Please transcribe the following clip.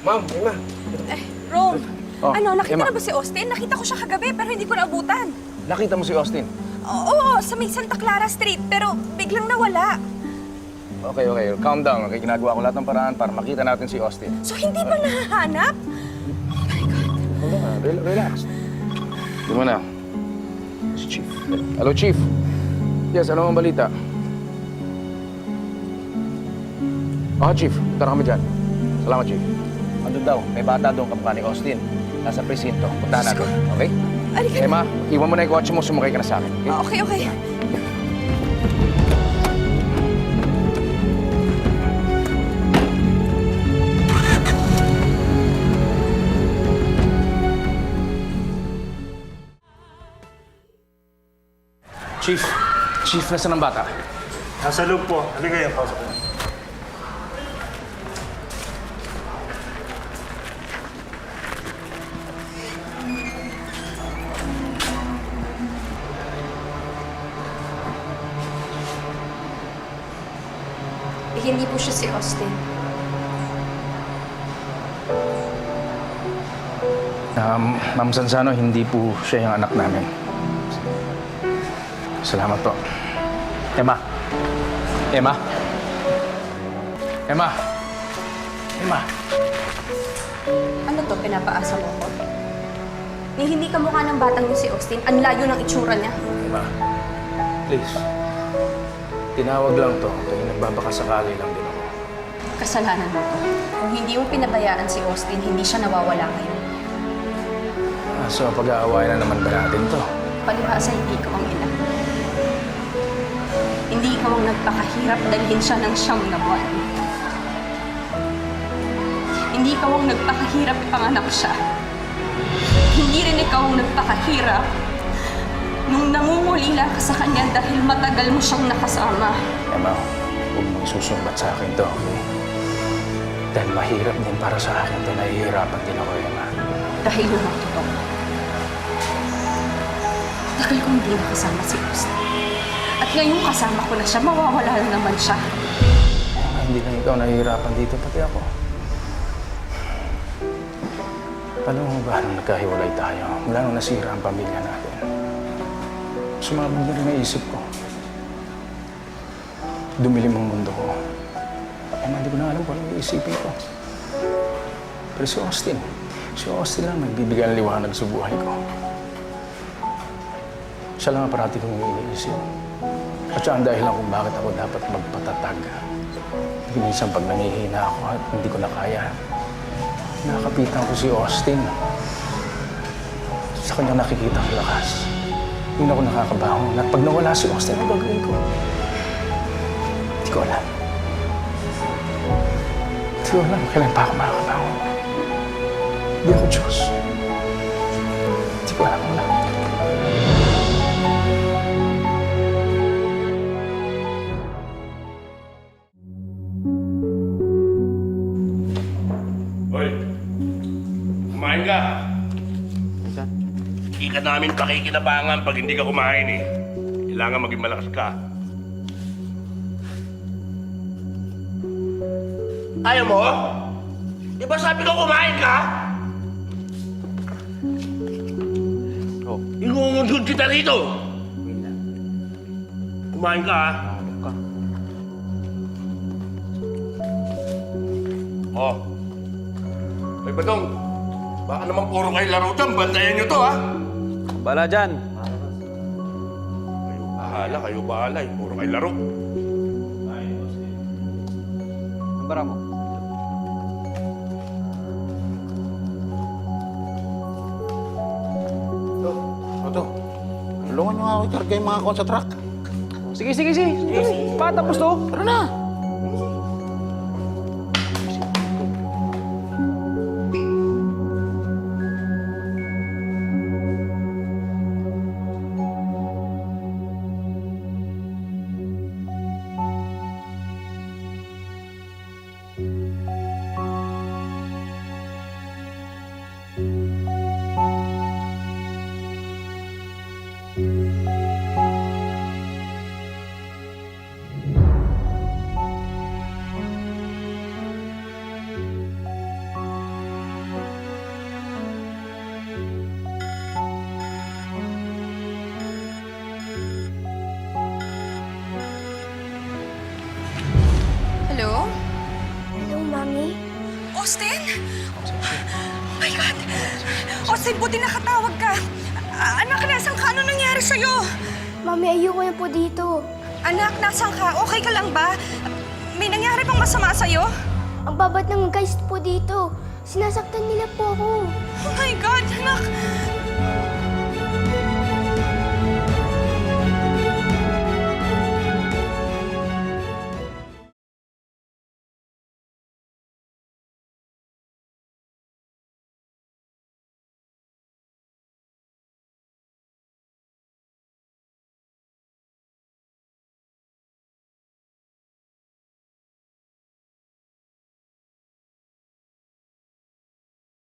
Ma'am, Emma. Rome, Oh, nakita Emma. na ba si Austin? Nakita ko siya kagabi pero hindi ko naabutan. Nakita mo si Austin? Oo, sa may Santa Clara Street pero biglang nawala. Okay. Calm down. Okay, ginagawa ko lahat ng paraan para makita natin si Austin. So hindi ba nahahanap? Hold on, relax. Di mo na. Si Chief. Hello, Chief. Yes, ano ang balita? Chief. Punta na kami dyan. Salamat, Chief. Andun daw. May bata doon kamukha ni Austin. Nasa presinto. Punta natin. Okay? Halika. Emma, iwan mo na yung kotse mo. Sumakay ka na sa akin. Okay? Okay. Chief, nasaan ang bata? Nasa loob po. Halika kayo, pasok na. Hindi po siya si Austin. Ma'am Sansano, hindi po siya yung anak namin. Salamat po. Emma. Ano to, pinapaasa mo ko? Ni hindi ka mukha ng batang yun si Austin. Ang layo ng itsura niya. Emma, please. Tinawag lang to. Tuwing nagbabakasakali lang din ako. Kasalanan mo to. Kung hindi mo pinabayaan si Austin, hindi siya nawawala ngayon. So, pag-aawayan na naman ba natin to? Palibhasa, hindi ikaw ang ina. Hindi ikaw ang nagpakahirap dalhin siya ng 9 na buwan. Hindi ikaw ang nagpakahirap ipanganak siya. Hindi rin ikaw ang nagpakahirap nung nangungulila ka sa kanya dahil matagal mo siyang nakasama. Emma, huwag mong isusumbat sa akin to, okay? Dahil mahirap din para sa akin to. Nahihirapan din ako, Emma. Dahil yun ang totoo. Tagal kong hindi nakasama si Austin. At ngayong kasama ko na siya, mawawala na naman siya. Emma, hindi lang ikaw nahihirapan dito, pati ako. Alam mo ba, nung nagkahiwalay tayo, mula nung nasira ang pamilya natin, sumabog na rin ang isip ko. Dumilim ang mundo ko. Hindi ko na alam kung anong iisipin ko. Pero si Austin lang nagbibigay ng liwanag sa buhay ko. Siya lang ang parati kong iniisip. At siya ang dahilan kung bakit ako dapat magpatatag. Minsan pag nangihina ako at hindi ko na kaya, nakapitan ko si Austin. Sa kanya nakikita ang lakas. Hindi ako nakakabangon. At pag nawala si Austin, ano gagawin ko? Hindi ko alam. Hindi ko alam kailan pa ako makakabangon. Hindi ako Diyos. Hindi ko alam. Hoy, kumain ka. Hindi ka namin pakikinabangan pag hindi ka kumain eh. Kailangan maging malakas ka. Ayaw mo? Di ba sabi ko kumain ka? Oh. Ingungundun kita rito. Kumain ka ha? Oh. Ay, Badong. Baka naman puro kayo laro dyan. Bantayan nyo to, ha? Bala dyan. Kayo bahala. Puro kayo laro. Ang bara mo. Ito, tulungan nyo nga ako ikarga yung mga kon sa truck. Sige. Patapos to. Tara na! Austin, buti nakatawag ka. Anak, nasan ka? Ano nangyari sa'yo? Mami, ayoko na po dito. Anak, nasan ka? Okay ka lang ba? May nangyari bang masama sa'yo? Ang babat ng guys po dito. Sinasaktan nila po ako. Oh my God, anak!